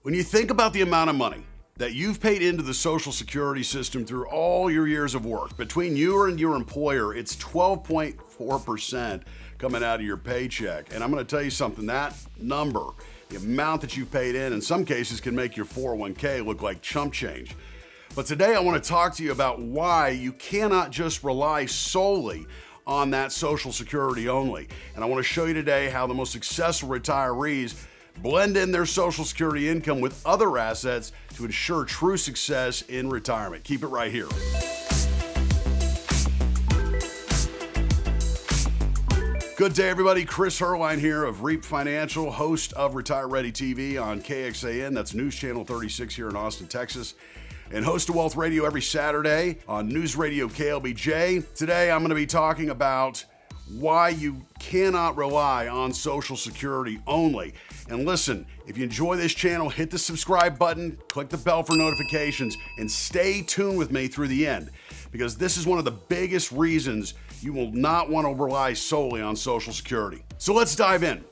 When you think about the amount of money that you've paid into the Social Security system through all your years of work, between you and your employer, it's 12.4% coming out of your paycheck. And I'm going to tell you something, that number, the amount that you've paid in some cases can make your 401k look like chump change. But today I want to talk to you about why you cannot just rely solely on that Social Security only. And I want to show you today how the most successful retirees blend in their Social Security income with other assets to ensure true success in retirement. Keep it right here. Good day, everybody. Chris Heerlein here of REAP Financial, host of Retire Ready TV on KXAN. That's News Channel 36 here in Austin, Texas. And host of Wealth Radio every Saturday on News Radio KLBJ. Today, I'm going to be talking about why you cannot rely on Social Security only. And listen, if you enjoy this channel, hit the subscribe button, click the bell for notifications, and stay tuned with me through the end, because this is one of the biggest reasons you will not want to rely solely on Social Security. So let's dive in.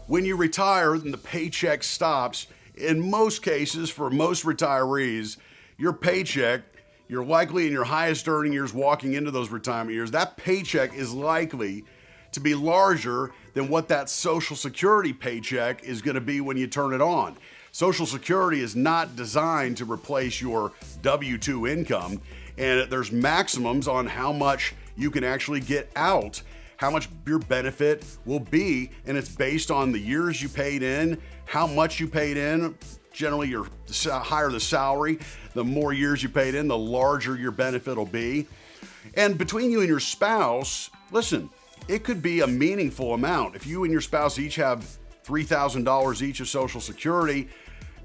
When you retire and the paycheck stops, in most cases, for most retirees, your paycheck, you're likely in your highest earning years walking into those retirement years, that paycheck is likely to be larger than what that Social Security paycheck is going to be when you turn it on. Social Security is not designed to replace your W-2 income, and there's maximums on how much you can actually get out, how much your benefit will be, and it's based on the years you paid in, how much you paid in. Generally, the higher the salary, the more years you paid in, the larger your benefit will be. And between you and your spouse, listen, it could be a meaningful amount. If you and your spouse each have $3,000 each of Social Security,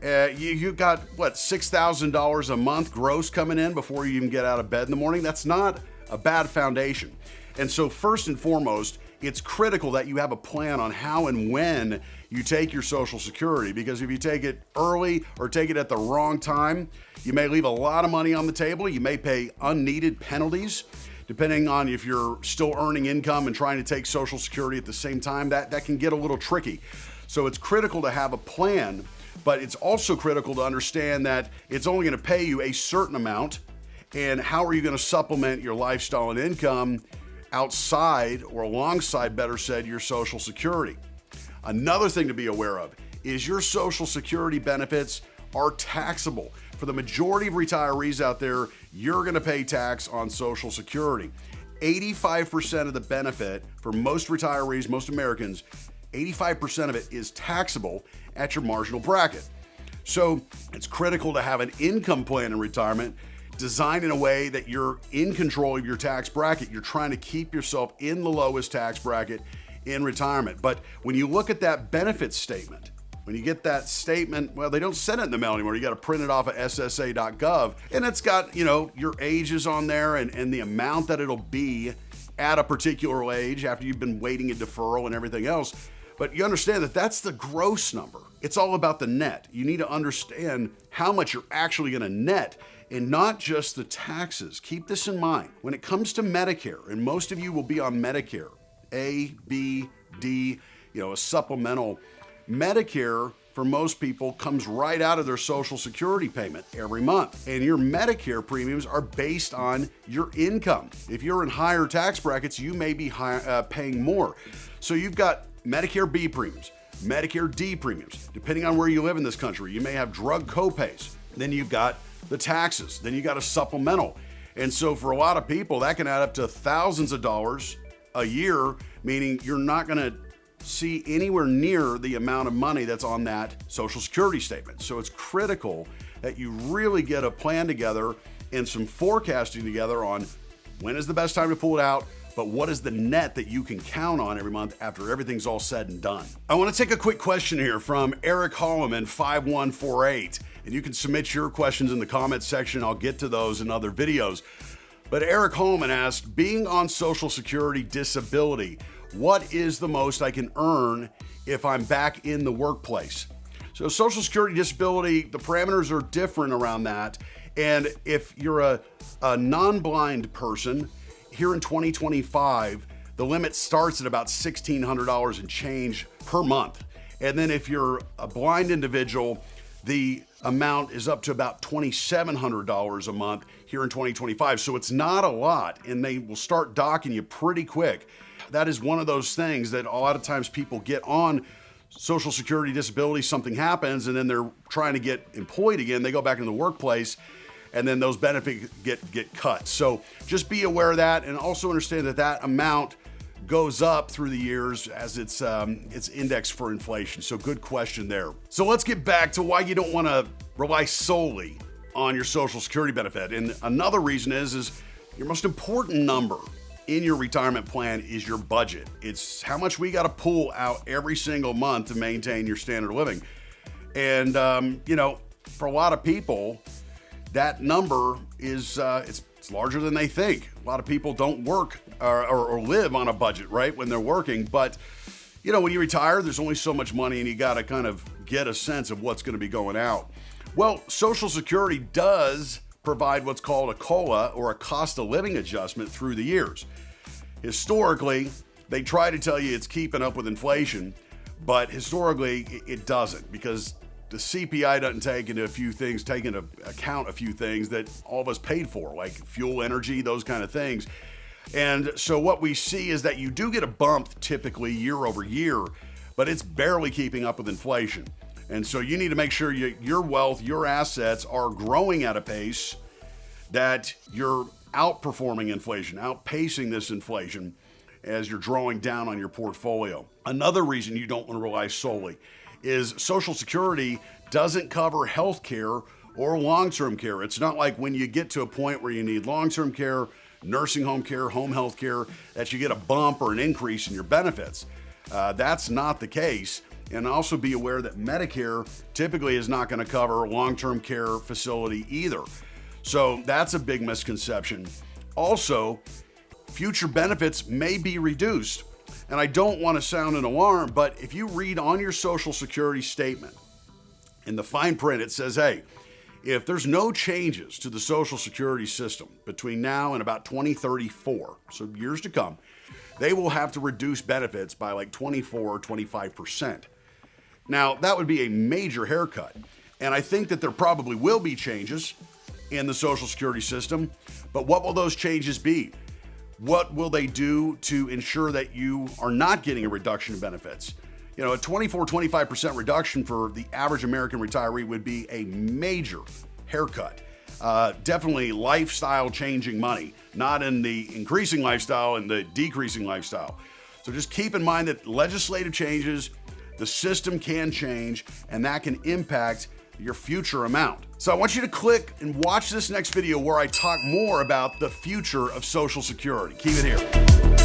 you got, $6,000 a month gross coming in before you even get out of bed in the morning? That's not a bad foundation. And so first and foremost, it's critical that you have a plan on how and when you take your Social Security, because if you take it early or take it at the wrong time, you may leave a lot of money on the table. You may pay unneeded penalties, depending on if you're still earning income and trying to take Social Security at the same time. That can get a little tricky. So it's critical to have a plan, but it's also critical to understand that it's only going to pay you a certain amount, and how are you going to supplement your lifestyle and income outside, or alongside, better said, your Social Security. Another thing to be aware of is your Social Security benefits are taxable. For the majority of retirees out there, you're going to pay tax on Social Security. 85% of the benefit for most retirees, most Americans, 85% of it is taxable at your marginal bracket. So it's critical to have an income plan in retirement designed in a way that you're in control of your tax bracket. You're trying to keep yourself in the lowest tax bracket in retirement. But when you look at that benefit statement, when you get that statement, well, they don't send it in the mail anymore. You got to print it off of SSA.gov, and it's got, your ages on there and the amount that it'll be at a particular age after you've been waiting a deferral and everything else. But you understand that that's the gross number. It's all about the net. You need to understand how much you're actually going to net, and not just the taxes. Keep this in mind. When it comes to Medicare, and most of you will be on Medicare, A, B, D, a supplemental. Medicare, for most people, comes right out of their Social Security payment every month. And your Medicare premiums are based on your income. If you're in higher tax brackets, you may be paying more. So you've got Medicare B premiums, Medicare D premiums. Depending on where you live in this country, you may have drug copays. Then you've got the taxes. Then you got a supplemental. And so for a lot of people, that can add up to thousands of dollars a year, meaning you're not going to see anywhere near the amount of money that's on that Social Security statement. So it's critical that you really get a plan together and some forecasting together on when is the best time to pull it out, but what is the net that you can count on every month after everything's all said and done. I want to take a quick question here from Eric Holloman 5148, and you can submit your questions in the comments section. I'll get to those in other videos. But Eric Holman asked, being on Social Security disability, what is the most I can earn if I'm back in the workplace? So Social Security disability, the parameters are different around that. And if you're a non-blind person, here in 2025, the limit starts at about $1,600 and change per month. And then if you're a blind individual, the amount is up to about $2,700 a month here in 2025. So it's not a lot, and they will start docking you pretty quick. That is one of those things that a lot of times people get on Social Security disability, something happens, and then they're trying to get employed again. They go back into the workplace, and then those benefits get cut. So just be aware of that, and also understand that that amount goes up through the years as it's indexed for inflation. So good question there. So let's get back to why you don't want to rely solely on your Social Security benefit. And another reason is your most important number in your retirement plan is your budget. It's how much we got to pull out every single month to maintain your standard of living. And for a lot of people, that number is it's larger than they think. A lot of people don't work or live on a budget, right, when they're working. But when you retire, there's only so much money, and you got to kind of get a sense of what's going to be going out. Well, Social Security does provide what's called a COLA, or a cost of living adjustment, through the years. Historically, they try to tell you it's keeping up with inflation, but historically it doesn't, because the CPI doesn't take into account a few things that all of us paid for, like fuel, energy, those kind of things. And so what we see is that you do get a bump typically year over year, but it's barely keeping up with inflation. And so you need to make sure your wealth, your assets are growing at a pace that you're outperforming inflation, outpacing this inflation as you're drawing down on your portfolio. Another reason you don't want to rely solely is Social Security doesn't cover health care or long-term care. It's not like when you get to a point where you need long-term care, nursing home care, home health care, that you get a bump or an increase in your benefits. That's not the case. And also be aware that Medicare typically is not going to cover a long-term care facility either. So that's a big misconception. Also, future benefits may be reduced. And I don't want to sound an alarm, but if you read on your Social Security statement, in the fine print, it says, hey, if there's no changes to the Social Security system between now and about 2034, so years to come, they will have to reduce benefits by like 24 or 25%. Now, that would be a major haircut. And I think that there probably will be changes in the Social Security system, but what will those changes be? What will they do to ensure that you are not getting a reduction in benefits? A 24, 25% reduction for the average American retiree would be a major haircut. Definitely lifestyle changing money, not in the increasing lifestyle and the decreasing lifestyle. So just keep in mind that legislative changes, the system can change, and that can impact your future amount. So I want you to click and watch this next video where I talk more about the future of Social Security. Keep it here.